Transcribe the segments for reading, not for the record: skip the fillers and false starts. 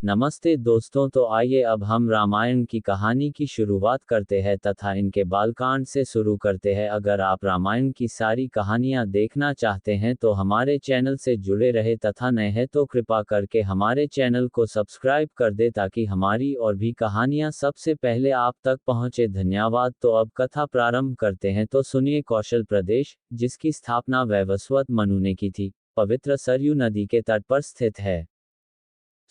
नमस्ते दोस्तों, तो आइए अब हम रामायण की कहानी की शुरुआत करते हैं तथा इनके बालकांड से शुरू करते हैं। अगर आप रामायण की सारी कहानियां देखना चाहते हैं तो हमारे चैनल से जुड़े रहे तथा नए हैं तो कृपा करके हमारे चैनल को सब्सक्राइब कर दे ताकि हमारी और भी कहानियां सबसे पहले आप तक पहुंचे। धन्यवाद। तो अब कथा प्रारंभ करते हैं। तो सुनिए, कौशल प्रदेश, जिसकी स्थापना वैवस्वत मनु ने की थी, पवित्र सरयू नदी के तट पर स्थित है।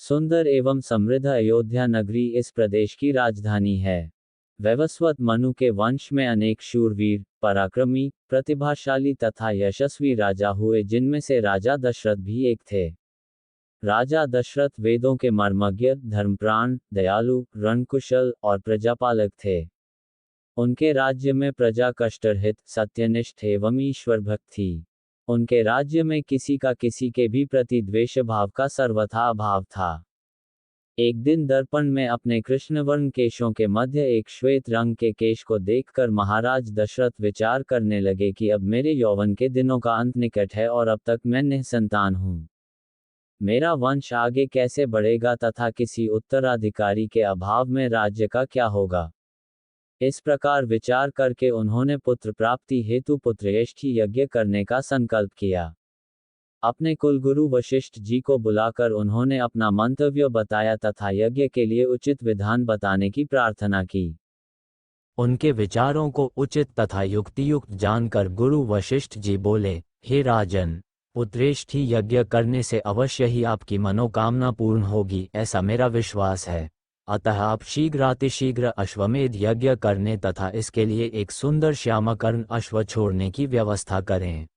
सुंदर एवं समृद्ध अयोध्या नगरी इस प्रदेश की राजधानी है। वैवस्वत मनु के वंश में अनेक शूरवीर, पराक्रमी, प्रतिभाशाली तथा यशस्वी राजा हुए, जिनमें से राजा दशरथ भी एक थे। राजा दशरथ वेदों के मर्मज्ञ, धर्मप्राण, दयालु, रणकुशल और प्रजापालक थे। उनके राज्य में प्रजा कष्टरहित, सत्यनिष्ठ एवं ईश्वर भक्त थी। उनके राज्य में किसी का किसी के भी प्रति द्वेष भाव का सर्वथा अभाव था। एक दिन दर्पण में अपने कृष्णवर्ण केशों के मध्य एक श्वेत रंग के केश को देखकर महाराज दशरथ विचार करने लगे कि अब मेरे यौवन के दिनों का अंत निकट है और अब तक मैं निसंतान हूँ। मेरा वंश आगे कैसे बढ़ेगा तथा किसी उत्तराधिकारी के अभाव में राज्य का क्या होगा। इस प्रकार विचार करके उन्होंने पुत्र प्राप्ति हेतु पुत्रेष्ठी यज्ञ करने का संकल्प किया। अपने कुलगुरु वशिष्ठ जी को बुलाकर उन्होंने अपना मंतव्य बताया तथा यज्ञ के लिए उचित विधान बताने की प्रार्थना की। उनके विचारों को उचित तथा युक्तियुक्त जानकर गुरु वशिष्ठ जी बोले, हे राजन, पुत्रेष्ठी यज्ञ करने से अवश्य ही आपकी मनोकामना पूर्ण होगी, ऐसा मेरा विश्वास है। अतः आप शीघ्रातिशीघ्र अश्वमेध यज्ञ करने तथा इसके लिए एक सुंदर श्यामकर्ण अश्व छोड़ने की व्यवस्था करें।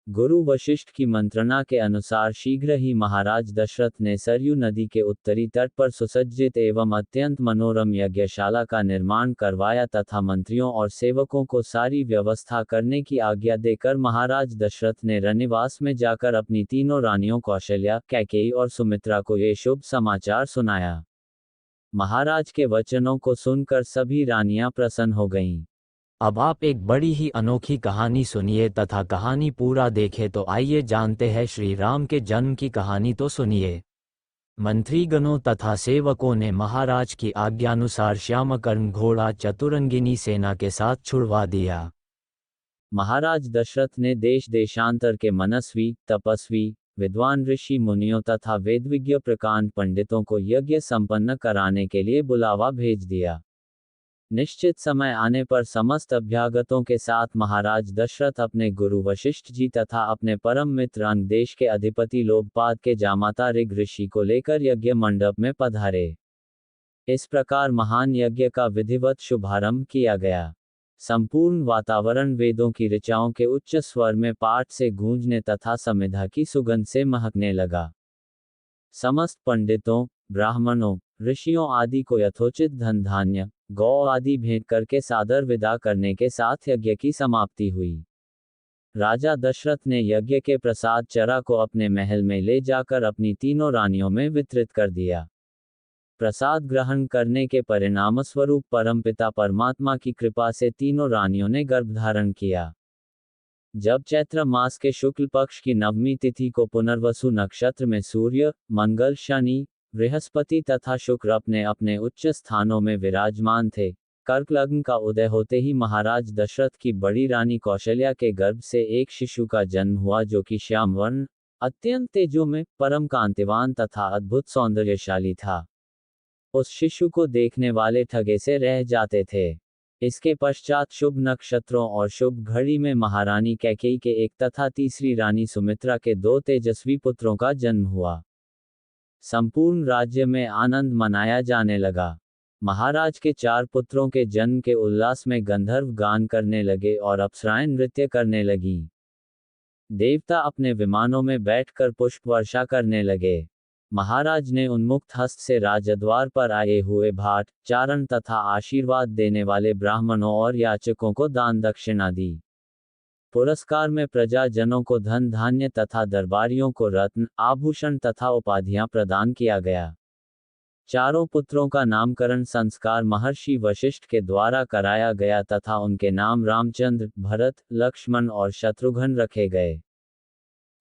गुरु वशिष्ठ की मंत्रणा के अनुसार शीघ्र ही महाराज दशरथ ने सरयू नदी के उत्तरी तट पर सुसज्जित एवं अत्यंत मनोरम यज्ञशाला का निर्माण करवाया तथा मंत्रियों और सेवकों को सारी व्यवस्था करने की आज्ञा देकर महाराज दशरथ ने रनिवास में जाकर अपनी तीनों रानियों कौशल्या, कैकेयी और सुमित्रा को ये शुभ समाचार सुनाया। महाराज के वचनों को सुनकर सभी रानियां प्रसन्न हो गईं। अब आप एक बड़ी ही अनोखी कहानी सुनिए तथा कहानी पूरा देखें। तो आइए जानते हैं श्री राम के जन्म की कहानी। तो सुनिए। मंत्रीगणों तथा सेवकों ने महाराज की आज्ञानुसार श्यामकर्ण घोड़ा चतुरंगिनी सेना के साथ छुड़वा दिया। महाराज दशरथ ने देश देशांतर के मनस्वी, तपस्वी, विद्वान ऋषि मुनियों तथा वेदविज्ञ प्रकांड पंडितों को यज्ञ संपन्न कराने के लिए बुलावा भेज दिया। निश्चित समय आने पर समस्त अभ्यागतों के साथ महाराज दशरथ अपने गुरु वशिष्ठ जी तथा अपने परम मित्र अंग देश के अधिपति लोकपाद के जामाता ऋग ऋषि को लेकर यज्ञ मंडप में पधारे। इस प्रकार महान यज्ञ का विधिवत शुभारंभ किया गया। संपूर्ण वातावरण वेदों की ऋचाओं के उच्च स्वर में पाठ से गूंजने तथा समिधा की सुगंध से महकने लगा। समस्त पंडितों, ब्राह्मणों, ऋषियों आदि को यथोचित धन धान्य, गौ आदि भेंट करके सादर विदा करने के साथ यज्ञ की समाप्ति हुई। राजा दशरथ ने यज्ञ के प्रसाद चरा को अपने महल में ले जाकर अपनी तीनों रानियों में वितरित कर दिया। प्रसाद ग्रहण करने के परिणामस्वरूप परमपिता परमात्मा की कृपा से तीनों रानियों ने गर्भधारण किया। जब चैत्र मास के शुक्ल पक्ष की नवमी तिथि को पुनर्वसु नक्षत्र में सूर्य, मंगल, शनि, बृहस्पति तथा शुक्र अपने अपने उच्च स्थानों में विराजमान थे, कर्क लग्न का उदय होते ही महाराज दशरथ की बड़ी रानी कौशल्या के गर्भ से एक शिशु का जन्म हुआ जो कि श्याम वर्ण, अत्यंत तेजोमय, परम कांतिवान तथा अद्भुत सौंदर्यशाली था। उस शिशु को देखने वाले ठगे से रह जाते थे। इसके पश्चात शुभ नक्षत्रों और शुभ घड़ी में महारानी कैकेयी के एक तथा तीसरी रानी सुमित्रा के दो तेजस्वी पुत्रों का जन्म हुआ। संपूर्ण राज्य में आनंद मनाया जाने लगा। महाराज के चार पुत्रों के जन्म के उल्लास में गंधर्व गान करने लगे और अप्सराएं नृत्य करने लगीं। देवता अपने विमानों में बैठकर पुष्प वर्षा करने लगे। महाराज ने उन्मुक्त हस्त से राजद्वार पर आए हुए भाट, चारण तथा आशीर्वाद देने वाले ब्राह्मणों और याचकों को दान दक्षिणा दी। पुरस्कार में प्रजाजनों को धन धान्य तथा दरबारियों को रत्न, आभूषण तथा उपाधियां प्रदान किया गया। चारों पुत्रों का नामकरण संस्कार महर्षि वशिष्ठ के द्वारा कराया गया तथा उनके नाम रामचंद्र, भरत, लक्ष्मण और शत्रुघ्न रखे गए।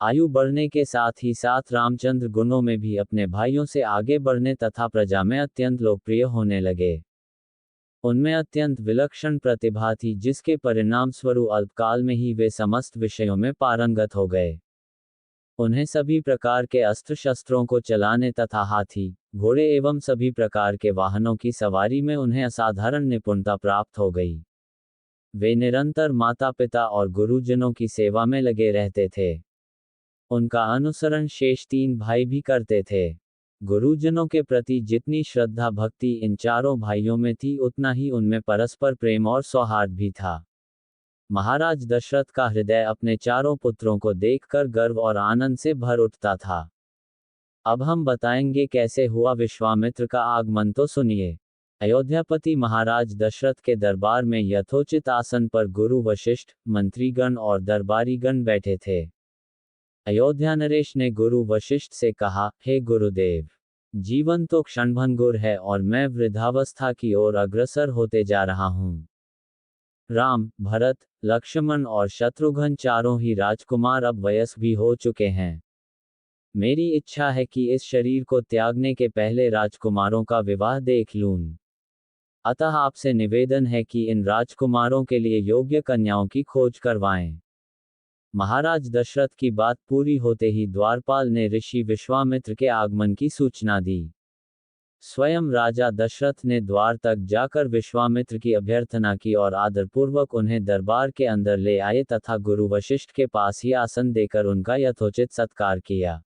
आयु बढ़ने के साथ ही साथ रामचंद्र गुणों में भी अपने भाइयों से आगे बढ़ने तथा प्रजा में अत्यंत लोकप्रिय होने लगे। उनमें अत्यंत विलक्षण प्रतिभा थी, जिसके परिणाम स्वरूप अल्पकाल में ही वे समस्त विषयों में पारंगत हो गए। उन्हें सभी प्रकार के अस्त्र शस्त्रों को चलाने तथा हाथी, घोड़े एवं सभी प्रकार के वाहनों की सवारी में उन्हें असाधारण निपुणता प्राप्त हो गई। वे निरंतर माता पिता और गुरुजनों की सेवा में लगे रहते थे। उनका अनुसरण शेष 3 भाई भी करते थे। गुरुजनों के प्रति जितनी श्रद्धा भक्ति इन चारों भाइयों में थी, उतना ही उनमें परस्पर प्रेम और सौहार्द भी था। महाराज दशरथ का हृदय अपने चारों पुत्रों को देखकर गर्व और आनंद से भर उठता था। अब हम बताएंगे कैसे हुआ विश्वामित्र का आगमन, तो सुनिए। अयोध्यापति महाराज दशरथ के दरबार में यथोचित आसन पर गुरु वशिष्ठ, मंत्रीगण और दरबारीगण बैठे थे। अयोध्या नरेश ने गुरु वशिष्ठ से कहा, हे गुरुदेव, जीवन तो क्षणभंगुर है और मैं वृद्धावस्था की ओर अग्रसर होते जा रहा हूँ। राम, भरत, लक्ष्मण और शत्रुघ्न चारों ही राजकुमार अब वयस्क भी हो चुके हैं। मेरी इच्छा है कि इस शरीर को त्यागने के पहले राजकुमारों का विवाह देख लूं। अतः आपसे निवेदन है कि इन राजकुमारों के लिए योग्य कन्याओं की खोज करवाएं। महाराज दशरथ की बात पूरी होते ही द्वारपाल ने ऋषि विश्वामित्र के आगमन की सूचना दी। स्वयं राजा दशरथ ने द्वार तक जाकर विश्वामित्र की अभ्यर्थना की और आदरपूर्वक उन्हें दरबार के अंदर ले आए तथा गुरु वशिष्ठ के पास ही आसन देकर उनका यथोचित सत्कार किया।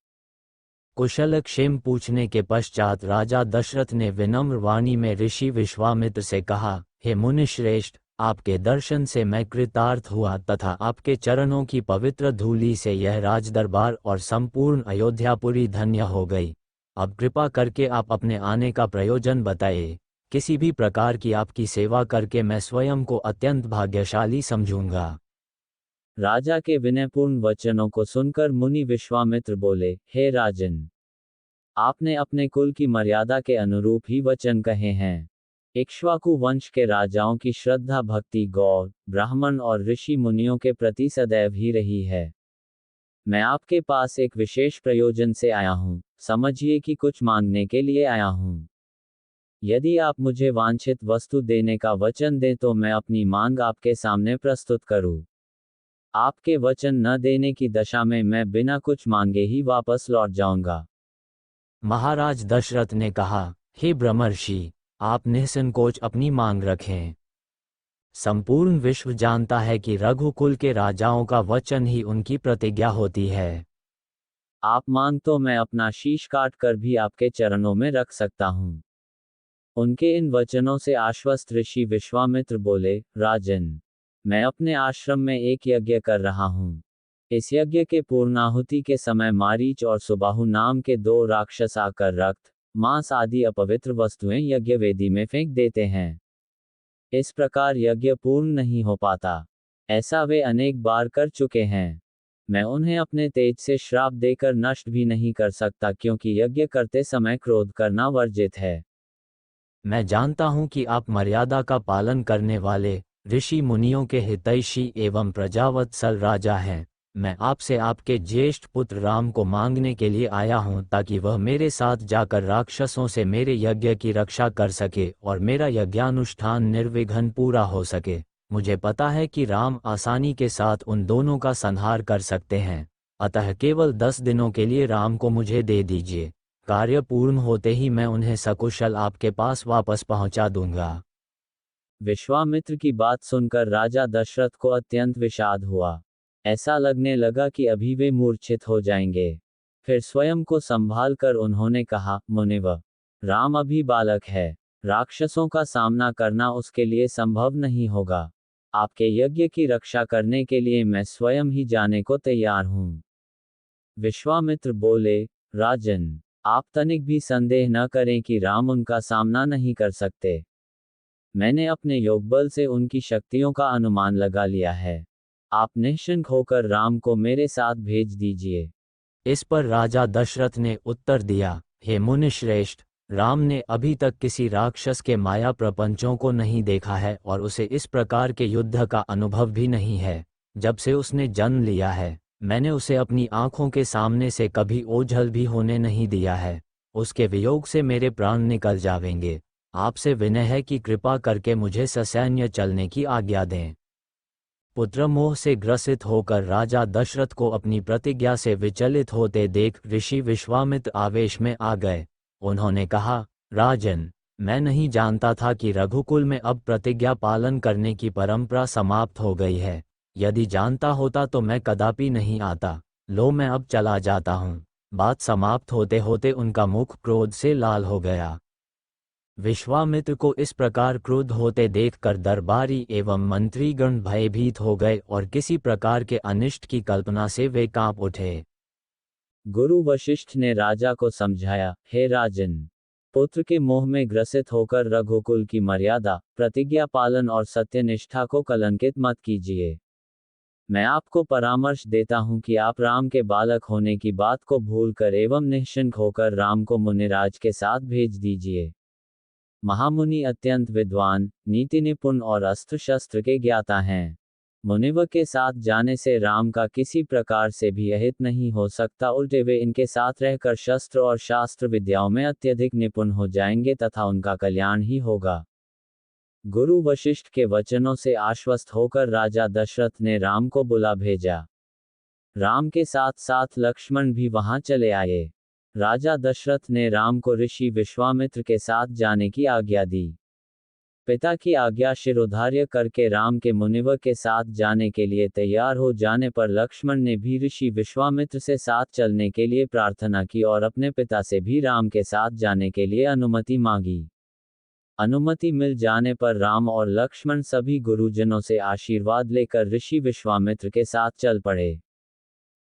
कुशल क्षेम पूछने के पश्चात राजा दशरथ ने विनम्र वाणी में ऋषि विश्वामित्र से कहा, हे मुनिश्रेष्ठ, आपके दर्शन से मैं कृतार्थ हुआ तथा आपके चरणों की पवित्र धूलि से यह राजदरबार और संपूर्ण अयोध्यापुरी धन्य हो गई। अब कृपा करके आप अपने आने का प्रयोजन बताइए। किसी भी प्रकार की आपकी सेवा करके मैं स्वयं को अत्यंत भाग्यशाली समझूंगा। राजा के विनयपूर्ण वचनों को सुनकर मुनि विश्वामित्र बोले, हे राजन, आपने अपने कुल की मर्यादा के अनुरूप ही वचन कहे हैं। इक्ष्वाकु वंश के राजाओं की श्रद्धा भक्ति गौ, ब्राह्मण और ऋषि मुनियों के प्रति सदैव ही रही है। मैं आपके पास एक विशेष प्रयोजन से आया हूँ, समझिए कि कुछ मांगने के लिए आया हूँ। यदि आप मुझे वांछित वस्तु देने का वचन दें तो मैं अपनी मांग आपके सामने प्रस्तुत करूँ। आपके वचन न देने की दशा में मैं बिना कुछ मांगे ही वापस लौट जाऊंगा। महाराज दशरथ ने कहा, हे ब्रह्मर्षि, आप निसंकोच अपनी मांग रखें। संपूर्ण विश्व जानता है कि रघुकुल के राजाओं का वचन ही उनकी प्रतिज्ञा होती है। आप मांग तो मैं अपना शीश काट कर भी आपके चरणों में रख सकता हूँ। उनके इन वचनों से आश्वस्त ऋषि विश्वामित्र बोले, राजन, मैं अपने आश्रम में एक यज्ञ कर रहा हूँ। इस यज्ञ के पूर्णाहुति के समय मारीच और सुबाहु नाम के 2 राक्षस आकर रक्त, मांस आदि अपवित्र वस्तुएं यज्ञ वेदी में फेंक देते हैं। इस प्रकार यज्ञ पूर्ण नहीं हो पाता। ऐसा वे अनेक बार कर चुके हैं। मैं उन्हें अपने तेज से श्राप देकर नष्ट भी नहीं कर सकता, क्योंकि यज्ञ करते समय क्रोध करना वर्जित है। मैं जानता हूं कि आप मर्यादा का पालन करने वाले ऋषि मुनियों के हितैषी एवं प्रजावत्सल राजा हैं। मैं आपसे आपके ज्येष्ठ पुत्र राम को मांगने के लिए आया हूं, ताकि वह मेरे साथ जाकर राक्षसों से मेरे यज्ञ की रक्षा कर सके और मेरा यज्ञानुष्ठान निर्विघ्न पूरा हो सके। मुझे पता है कि राम आसानी के साथ उन दोनों का संहार कर सकते हैं, अतः केवल 10 दिनों के लिए राम को मुझे दे दीजिए। कार्य पूर्ण होते ही मैं उन्हें सकुशल आपके पास वापस पहुंचा दूंगा। विश्वामित्र की बात सुनकर राजा दशरथ को अत्यंत विषाद हुआ। ऐसा लगने लगा कि अभी वे मूर्छित हो जाएंगे। फिर स्वयं को संभाल कर उन्होंने कहा, मुनिव, राम अभी बालक है। राक्षसों का सामना करना उसके लिए संभव नहीं होगा। आपके यज्ञ की रक्षा करने के लिए मैं स्वयं ही जाने को तैयार हूँ। विश्वामित्र बोले, राजन, आप तनिक भी संदेह न करें कि राम उनका सामना नहीं कर सकते। मैंने अपने योगबल से उनकी शक्तियों का अनुमान लगा लिया है। आप निश्चिंत होकर राम को मेरे साथ भेज दीजिए। इस पर राजा दशरथ ने उत्तर दिया, हे मुनिश्रेष्ठ, राम ने अभी तक किसी राक्षस के माया प्रपंचों को नहीं देखा है और उसे इस प्रकार के युद्ध का अनुभव भी नहीं है। जब से उसने जन्म लिया है, मैंने उसे अपनी आंखों के सामने से कभी ओझल भी होने नहीं दिया है। उसके वियोग से मेरे प्राण निकल जावेंगे। आपसे विनय है कि कृपा करके मुझे ससैन्य चलने की आज्ञा दें। पुत्र मोह से ग्रसित होकर राजा दशरथ को अपनी प्रतिज्ञा से विचलित होते देख ऋषि विश्वामित्र आवेश में आ गए। उन्होंने कहा, राजन, मैं नहीं जानता था कि रघुकुल में अब प्रतिज्ञा पालन करने की परंपरा समाप्त हो गई है। यदि जानता होता तो मैं कदापि नहीं आता। लो, मैं अब चला जाता हूँ। बात समाप्त होते होते उनका मुख क्रोध से लाल हो गया। विश्वामित्र को इस प्रकार क्रुद्ध होते देखकर दरबारी एवं मंत्रीगण भयभीत हो गए और किसी प्रकार के अनिष्ट की कल्पना से वे कांप उठे। गुरु वशिष्ठ ने राजा को समझाया, हे राजन, पुत्र के मोह में ग्रसित होकर रघुकुल की मर्यादा, प्रतिज्ञा पालन और सत्यनिष्ठा को कलंकित मत कीजिए। मैं आपको परामर्श देता हूं कि आप राम के बालक होने की बात को भूलकर एवं निश्चिंत होकर राम को मुनिराज के साथ भेज दीजिए। महामुनि अत्यंत विद्वान, नीति निपुण और अस्त्र शस्त्र के ज्ञाता हैं। मुनिव के साथ जाने से राम का किसी प्रकार से भी अहित नहीं हो सकता, उल्टे वे इनके साथ रहकर शस्त्र और शास्त्र विद्याओं में अत्यधिक निपुण हो जाएंगे तथा उनका कल्याण ही होगा। गुरु वशिष्ठ के वचनों से आश्वस्त होकर राजा दशरथ ने राम को बुला भेजा। राम के साथ साथ लक्ष्मण भी वहां चले आए। राजा दशरथ ने राम को ऋषि विश्वामित्र के साथ जाने की आज्ञा दी। पिता की आज्ञा शिरोधार्य करके राम के मुनिवर के साथ जाने के लिए तैयार हो जाने पर लक्ष्मण ने भी ऋषि विश्वामित्र से साथ चलने के लिए प्रार्थना की और अपने पिता से भी राम के साथ जाने के लिए अनुमति मांगी। अनुमति मिल जाने पर राम और लक्ष्मण सभी गुरुजनों से आशीर्वाद लेकर ऋषि विश्वामित्र के साथ चल पड़े।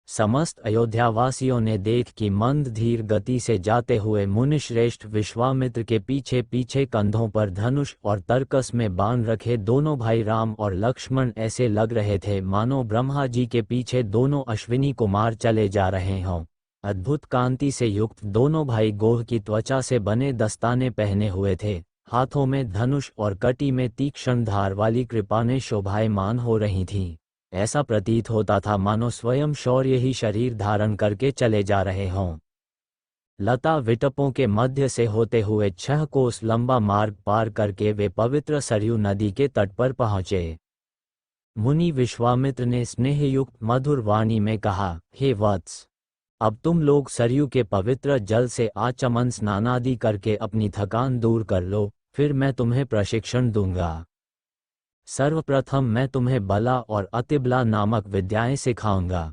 समस्त अयोध्यावासियों ने देख कि मंद धीर गति से जाते हुए मुनिश्रेष्ठ विश्वामित्र के पीछे पीछे कंधों पर धनुष और तरकस में बाण रखे दोनों भाई राम और लक्ष्मण ऐसे लग रहे थे मानो ब्रह्मा जी के पीछे दोनों अश्विनी कुमार चले जा रहे हों। अद्भुत कांति से युक्त दोनों भाई गोह की त्वचा से बने दस्ताने पहने हुए थे। हाथों में धनुष और कटी में तीक्ष्ण धार वाली कृपानें शोभायमान हो रही थीं। ऐसा प्रतीत होता था मानो स्वयं शौर्य ही शरीर धारण करके चले जा रहे हों। लता विटपों के मध्य से होते हुए 6 कोस लंबा मार्ग पार करके वे पवित्र सरयू नदी के तट पर पहुंचे। मुनि विश्वामित्र ने स्नेहयुक्त मधुर वाणी में कहा, हे वत्स, अब तुम लोग सरयू के पवित्र जल से आचमन स्नानादि करके अपनी थकान दूर कर लो, फिर मैं तुम्हें प्रशिक्षण दूंगा। सर्वप्रथम मैं तुम्हें बला और अतिबला नामक विद्याएं सिखाऊंगा।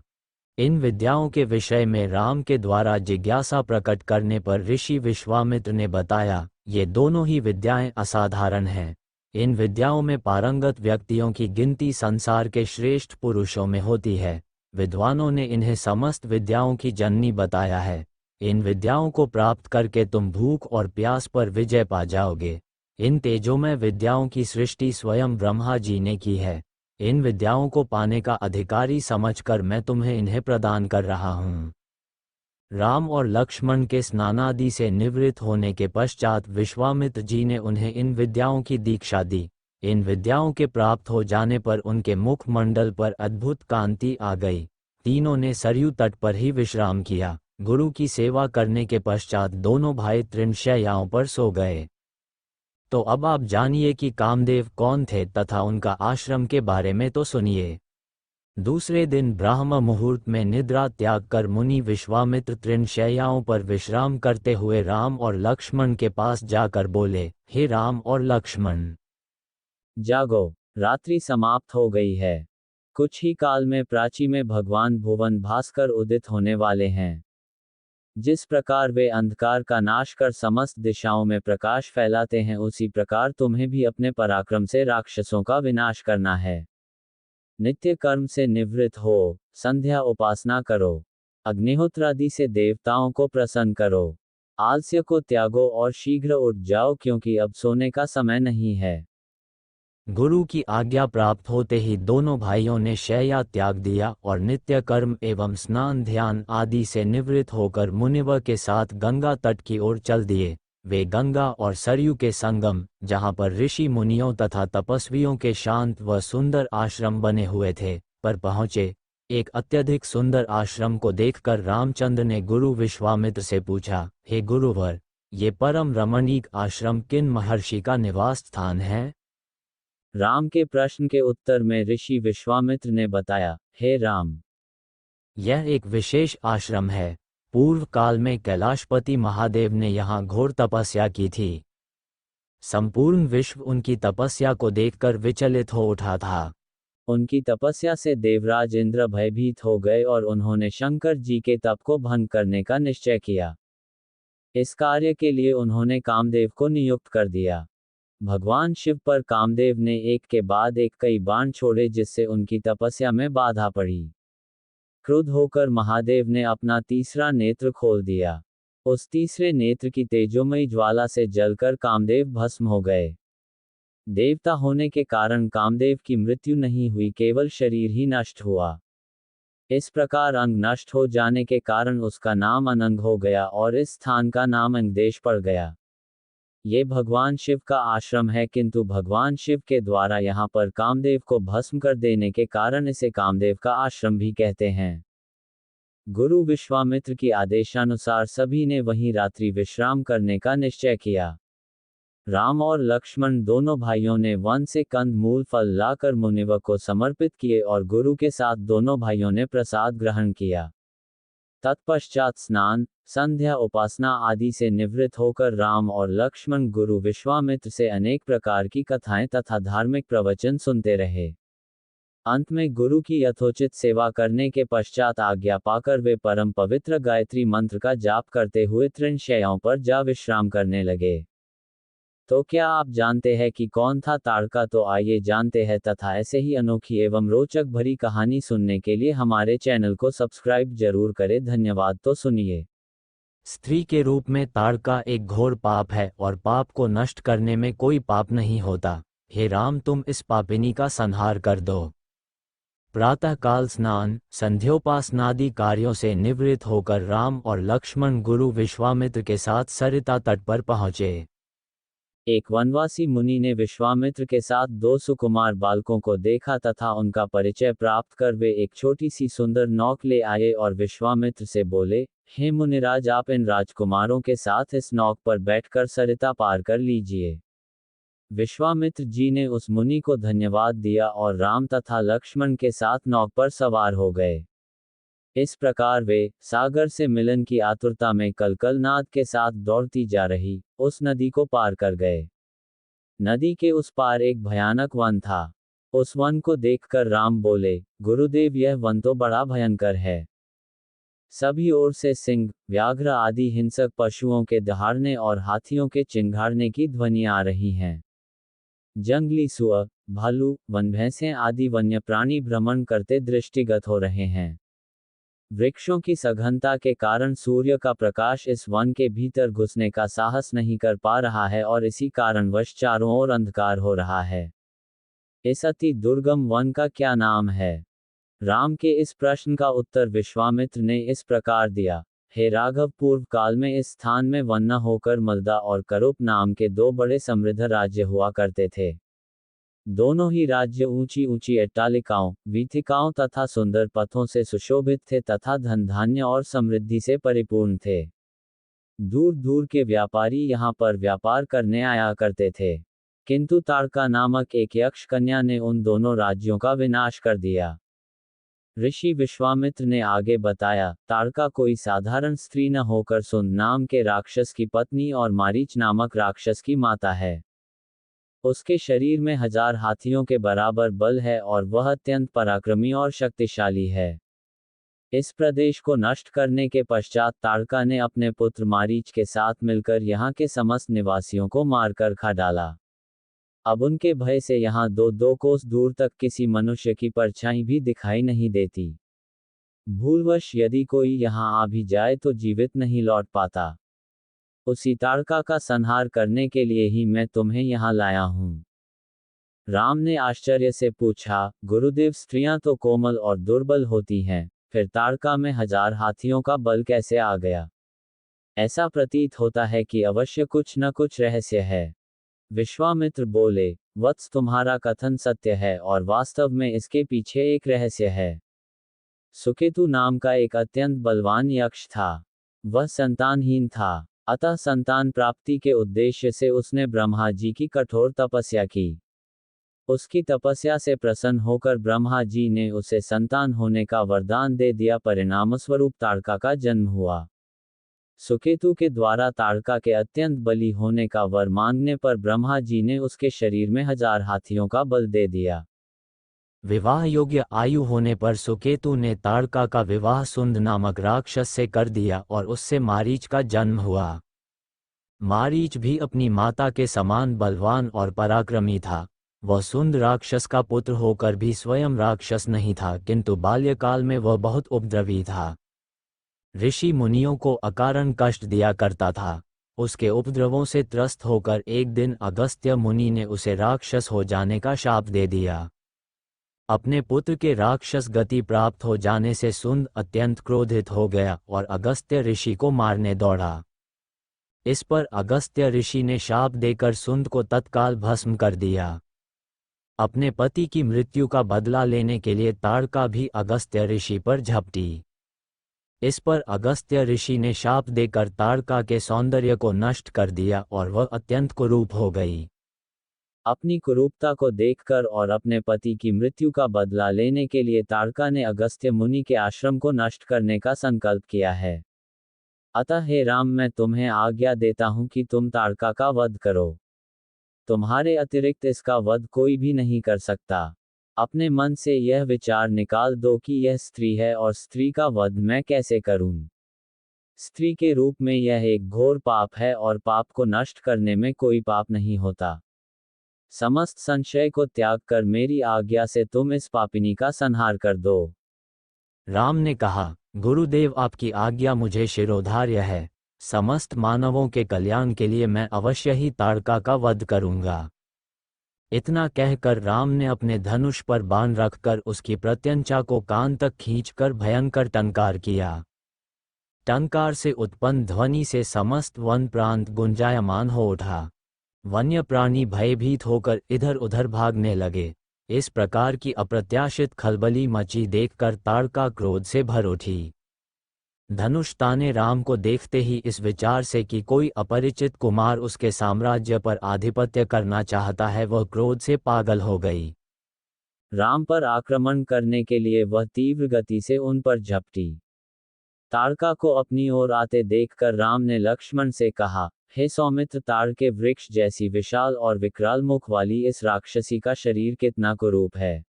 इन विद्याओं के विषय में राम के द्वारा जिज्ञासा प्रकट करने पर ऋषि विश्वामित्र ने बताया, ये दोनों ही विद्याएं असाधारण हैं। इन विद्याओं में पारंगत व्यक्तियों की गिनती संसार के श्रेष्ठ पुरुषों में होती है। विद्वानों ने इन्हें समस्त विद्याओं की जननी बताया है। इन विद्याओं को प्राप्त करके तुम भूख और प्यास पर विजय पा जाओगे। इन तेजोमय विद्याओं की सृष्टि स्वयं ब्रह्मा जी ने की है। इन विद्याओं को पाने का अधिकारी समझकर मैं तुम्हें इन्हें प्रदान कर रहा हूँ। राम और लक्ष्मण के स्नानादि से निवृत्त होने के पश्चात विश्वामित्र जी ने उन्हें इन विद्याओं की दीक्षा दी। इन विद्याओं के प्राप्त हो जाने पर उनके मुखमंडल पर अद्भुत कांति आ गई। तीनों ने सरयू तट पर ही विश्राम किया। गुरु की सेवा करने के पश्चात दोनों भाई तृणशैयाओं पर सो गए। तो अब आप जानिए कि कामदेव कौन थे तथा उनका आश्रम के बारे में तो सुनिए। दूसरे दिन ब्राह्म मुहूर्त में निद्रा त्याग कर मुनि विश्वामित्र तृणशैयाओं पर विश्राम करते हुए राम और लक्ष्मण के पास जाकर बोले, हे राम और लक्ष्मण, जागो, रात्रि समाप्त हो गई है। कुछ ही काल में प्राची में भगवान भुवन भास्कर उदित होने वाले हैं। जिस प्रकार वे अंधकार का नाश कर समस्त दिशाओं में प्रकाश फैलाते हैं, उसी प्रकार तुम्हें भी अपने पराक्रम से राक्षसों का विनाश करना है। नित्य कर्म से निवृत्त हो, संध्या उपासना करो, अग्निहोत्रादि से देवताओं को प्रसन्न करो, आलस्य को त्यागो और शीघ्र उठ जाओ, क्योंकि अब सोने का समय नहीं है। गुरु की आज्ञा प्राप्त होते ही दोनों भाइयों ने शैया त्याग दिया और नित्य कर्म एवं स्नान ध्यान आदि से निवृत्त होकर मुनिवर के साथ गंगा तट की ओर चल दिए। वे गंगा और सरयू के संगम, जहाँ पर ऋषि मुनियों तथा तपस्वियों के शांत व सुंदर आश्रम बने हुए थे, पर पहुँचे। एक अत्यधिक सुंदर आश्रम को देखकर रामचंद्र ने गुरु विश्वामित्र से पूछा, हे गुरुवर, ये परम रमणीक आश्रम किन महर्षि का निवास स्थान है? राम के प्रश्न के उत्तर में ऋषि विश्वामित्र ने बताया, हे राम, यह एक विशेष आश्रम है। पूर्व काल में कैलाशपति महादेव ने यहाँ घोर तपस्या की थी। संपूर्ण विश्व उनकी तपस्या को देखकर विचलित हो उठा था। उनकी तपस्या से देवराज इंद्र भयभीत हो गए और उन्होंने शंकर जी के तप को भंग करने का निश्चय किया। इस कार्य के लिए उन्होंने कामदेव को नियुक्त कर दिया। भगवान शिव पर कामदेव ने एक के बाद एक कई बाण छोड़े जिससे उनकी तपस्या में बाधा पड़ी। क्रुद्ध होकर महादेव ने अपना तीसरा नेत्र खोल दिया। उस तीसरे नेत्र की तेजोमयी ज्वाला से जलकर कामदेव भस्म हो गए। देवता होने के कारण कामदेव की मृत्यु नहीं हुई, केवल शरीर ही नष्ट हुआ। इस प्रकार अंग नष्ट हो जाने के कारण उसका नाम अनंग हो गया और इस स्थान का नाम अंगदेश पड़ गया। ये भगवान शिव का आश्रम है, किंतु भगवान शिव के द्वारा यहाँ पर कामदेव को भस्म कर देने के कारण इसे कामदेव का आश्रम भी कहते हैं। गुरु विश्वामित्र की आदेशानुसार सभी ने वहीं रात्रि विश्राम करने का निश्चय किया। राम और लक्ष्मण दोनों भाइयों ने वन से कंद मूल फल लाकर मुनिवर को समर्पित किए और गुरु के साथ दोनों भाइयों ने प्रसाद ग्रहण किया। तत्पश्चात स्नान, संध्या, उपासना आदि से निवृत्त होकर राम और लक्ष्मण गुरु विश्वामित्र से अनेक प्रकार की कथाएं तथा धार्मिक प्रवचन सुनते रहे। अंत में गुरु की यथोचित सेवा करने के पश्चात आज्ञा पाकर वे परम पवित्र गायत्री मंत्र का जाप करते हुए तृणशैयों पर जा विश्राम करने लगे। तो क्या आप जानते हैं कि कौन था ताड़का? तो आइए जानते हैं, तथा ऐसे ही अनोखी एवं रोचक भरी कहानी सुनने के लिए हमारे चैनल को सब्सक्राइब जरूर करें। धन्यवाद। तो सुनिए। स्त्री के रूप में ताड़का एक घोर पाप है और पाप को नष्ट करने में कोई पाप नहीं होता। हे राम, तुम इस पापिनी का संहार कर दो। प्रातःकाल स्नान, संध्योपासनादि कार्यों से निवृत्त होकर राम और लक्ष्मण गुरु विश्वामित्र के साथ सरिता तट पर पहुंचे। एक वनवासी मुनि ने विश्वामित्र के साथ दो सुकुमार बालकों को देखा तथा उनका परिचय प्राप्त कर वे एक छोटी सी सुंदर नौक ले आए और विश्वामित्र से बोले, हे मुनिराज, आप इन राजकुमारों के साथ इस नौक पर बैठकर सरिता पार कर लीजिए। विश्वामित्र जी ने उस मुनि को धन्यवाद दिया और राम तथा लक्ष्मण के साथ नौक पर सवार हो गए। इस प्रकार वे सागर से मिलन की आतुरता में कलकलनाद के साथ दौड़ती जा रही उस नदी को पार कर गए। नदी के उस पार एक भयानक वन था। उस वन को देखकर राम बोले, गुरुदेव, यह वन तो बड़ा भयंकर है। सभी ओर से सिंह, व्याघ्र आदि हिंसक पशुओं के दहाड़ने और हाथियों के चिंघाड़ने की ध्वनियां आ रही हैं। जंगली सुअर, भालू, वन भैंसें आदि वन्य प्राणी भ्रमण करते दृष्टिगत हो रहे हैं। वृक्षों की सघनता के कारण सूर्य का प्रकाश इस वन के भीतर घुसने का साहस नहीं कर पा रहा है और इसी कारणवश चारों ओर अंधकार हो रहा है। इस अति दुर्गम वन का क्या नाम है? राम के इस प्रश्न का उत्तर विश्वामित्र ने इस प्रकार दिया, हे राघव, पूर्व काल में इस स्थान में वन न होकर मलदा और करूप नाम के दो बड़े समृद्ध राज्य हुआ करते थे। दोनों ही राज्य ऊंची ऊंची अट्टालिकाओं, वीथिकाओं तथा सुंदर पथों से सुशोभित थे तथा धन धान्य और समृद्धि से परिपूर्ण थे। दूर दूर के व्यापारी यहाँ पर व्यापार करने आया करते थे। किंतु ताड़का नामक एक यक्ष कन्या ने उन दोनों राज्यों का विनाश कर दिया। ऋषि विश्वामित्र ने आगे बताया, ताड़का कोई साधारण स्त्री न होकर सुंद नाम के राक्षस की पत्नी और मारीच नामक राक्षस की माता है। उसके शरीर में 1000 हाथियों के बराबर बल है और वह अत्यंत पराक्रमी और शक्तिशाली है। इस प्रदेश को नष्ट करने के पश्चात ताड़का ने अपने पुत्र मारीच के साथ मिलकर यहाँ के समस्त निवासियों को मारकर खा डाला। अब उनके भय से यहाँ 2-2 कोस दूर तक किसी मनुष्य की परछाई भी दिखाई नहीं देती। भूलवश यदि कोई यहाँ आ भी जाए तो जीवित नहीं लौट पाता। उसी ताड़का का संहार करने के लिए ही मैं तुम्हें यहाँ लाया हूँ। राम ने आश्चर्य से पूछा, गुरुदेव, स्त्रियां तो कोमल और दुर्बल होती हैं, फिर ताड़का में 1000 हाथियों का बल कैसे आ गया? ऐसा प्रतीत होता है कि अवश्य कुछ न कुछ रहस्य है। विश्वामित्र बोले, वत्स, तुम्हारा कथन सत्य है और वास्तव में इसके पीछे एक रहस्य है। सुकेतु नाम का एक अत्यंत बलवान यक्ष था। वह संतानहीन था, अतः संतान प्राप्ति के उद्देश्य से उसने ब्रह्मा जी की कठोर तपस्या की। उसकी तपस्या से प्रसन्न होकर ब्रह्मा जी ने उसे संतान होने का वरदान दे दिया। परिणामस्वरूप ताड़का का जन्म हुआ। सुकेतु के द्वारा ताड़का के अत्यंत बली होने का वर मांगने पर ब्रह्मा जी ने उसके शरीर में 1000 हाथियों का बल दे दिया। विवाह योग्य आयु होने पर सुकेतु ने ताड़का का विवाह सुंद नामक राक्षस से कर दिया और उससे मारीच का जन्म हुआ। मारीच भी अपनी माता के समान बलवान और पराक्रमी था। वह सुंद राक्षस का पुत्र होकर भी स्वयं राक्षस नहीं था, किंतु बाल्यकाल में वह बहुत उपद्रवी था। ऋषि मुनियों को अकारण कष्ट दिया करता था। उसके उपद्रवों से त्रस्त होकर एक दिन अगस्त्य मुनि ने उसे राक्षस हो जाने का शाप दे दिया। अपने पुत्र के राक्षस गति प्राप्त हो जाने से सुंद अत्यंत क्रोधित हो गया और अगस्त्य ऋषि को मारने दौड़ा। इस पर अगस्त्य ऋषि ने शाप देकर सुंद को तत्काल भस्म कर दिया। अपने पति की मृत्यु का बदला लेने के लिए ताड़का भी अगस्त्य ऋषि पर झपटी। इस पर अगस्त्य ऋषि ने शाप देकर ताड़का के सौंदर्य को नष्ट कर दिया और वह अत्यंत कुरूप हो गई। अपनी कुरूपता को देखकर और अपने पति की मृत्यु का बदला लेने के लिए ताड़का ने अगस्त्य मुनि के आश्रम को नष्ट करने का संकल्प किया है। अतः हे राम, मैं तुम्हें आज्ञा देता हूं कि तुम ताड़का का वध करो। तुम्हारे अतिरिक्त इसका वध कोई भी नहीं कर सकता। अपने मन से यह विचार निकाल दो कि यह स्त्री है और स्त्री का वध मैं कैसे करूं। स्त्री के रूप में यह एक घोर पाप है और पाप को नष्ट करने में कोई पाप नहीं होता। समस्त संशय को त्याग कर मेरी आज्ञा से तुम इस पापिनी का संहार कर दो। राम ने कहा, गुरुदेव, आपकी आज्ञा मुझे शिरोधार्य है। समस्त मानवों के कल्याण के लिए मैं अवश्य ही ताड़का का वध करूंगा। इतना कहकर राम ने अपने धनुष पर बाण रखकर उसकी प्रत्यंचा को कान तक खींचकर भयंकर टंकार किया। टंकार से उत्पन्न ध्वनि से समस्त वन प्रांत गुंजायमान हो उठा। वन्य प्राणी भयभीत होकर इधर उधर भागने लगे। इस प्रकार की अप्रत्याशित खलबली मची देखकर ताड़का क्रोध से भर उठी। धनुष ताने राम को देखते ही इस विचार से कि कोई अपरिचित कुमार उसके साम्राज्य पर आधिपत्य करना चाहता है, वह क्रोध से पागल हो गई। राम पर आक्रमण करने के लिए वह तीव्र गति से उन पर झपटी। ताड़का को अपनी ओर आते देखकर राम ने लक्ष्मण से कहा, हे सौमित्र, ताड़ के वृक्ष जैसी विशाल और विकराल मुख वाली इस राक्षसी का शरीर कितना कुरूप है।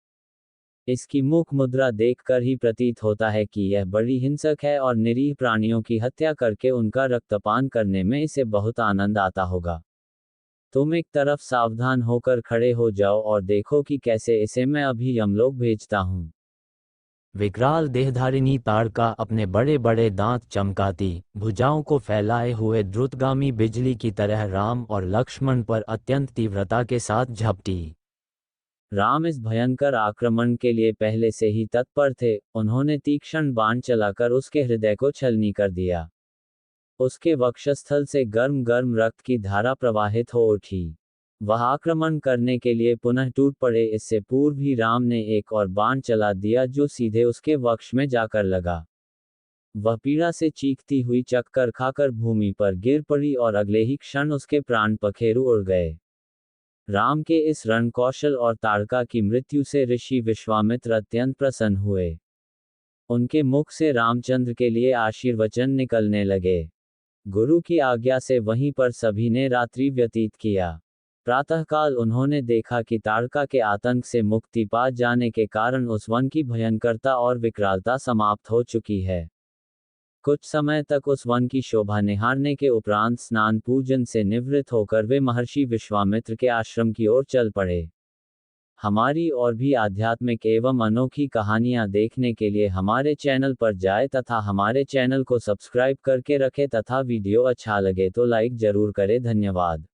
इसकी मुख मुद्रा देखकर ही प्रतीत होता है कि यह बड़ी हिंसक है और निरीह प्राणियों की हत्या करके उनका रक्तपान करने में इसे बहुत आनंद आता होगा। तुम एक तरफ सावधान होकर खड़े हो जाओ और देखो कि कैसे इसे मैं अभी यमलोक भेजता हूँ। विकराल देहधारिणी ताड़का अपने बड़े बड़े दांत चमकाती, भुजाओं को फैलाए हुए द्रुतगामी बिजली की तरह राम और लक्ष्मण पर अत्यंत तीव्रता के साथ झपटी। राम इस भयंकर आक्रमण के लिए पहले से ही तत्पर थे। उन्होंने तीक्ष्ण बाण चलाकर उसके हृदय को छलनी कर दिया। उसके वक्षस्थल से गर्म गर्म रक्त की धारा प्रवाहित हो उठी। वह आक्रमण करने के लिए पुनः टूट पड़े। इससे पूर्व ही राम ने एक और बाण चला दिया जो सीधे उसके वक्ष में जाकर लगा। वह पीड़ा से चीखती हुई चक्कर खाकर भूमि पर गिर पड़ी और अगले ही क्षण उसके प्राण पखेरु उड़ गए। राम के इस रणकौशल और ताड़का की मृत्यु से ऋषि विश्वामित्र अत्यंत प्रसन्न हुए। उनके मुख से रामचंद्र के लिए आशीर्वचन निकलने लगे। गुरु की आज्ञा से वहीं पर सभी ने रात्रि व्यतीत किया। प्रातःकाल उन्होंने देखा कि ताड़का के आतंक से मुक्ति पा जाने के कारण उस वन की भयंकरता और विकरालता समाप्त हो चुकी है। कुछ समय तक उस वन की शोभा निहारने के उपरांत स्नान पूजन से निवृत्त होकर वे महर्षि विश्वामित्र के आश्रम की ओर चल पड़े। हमारी और भी आध्यात्मिक एवं अनोखी कहानियां देखने के लिए हमारे चैनल पर जाएं तथा हमारे चैनल को सब्सक्राइब करके रखें तथा वीडियो अच्छा लगे तो लाइक जरूर करें। धन्यवाद।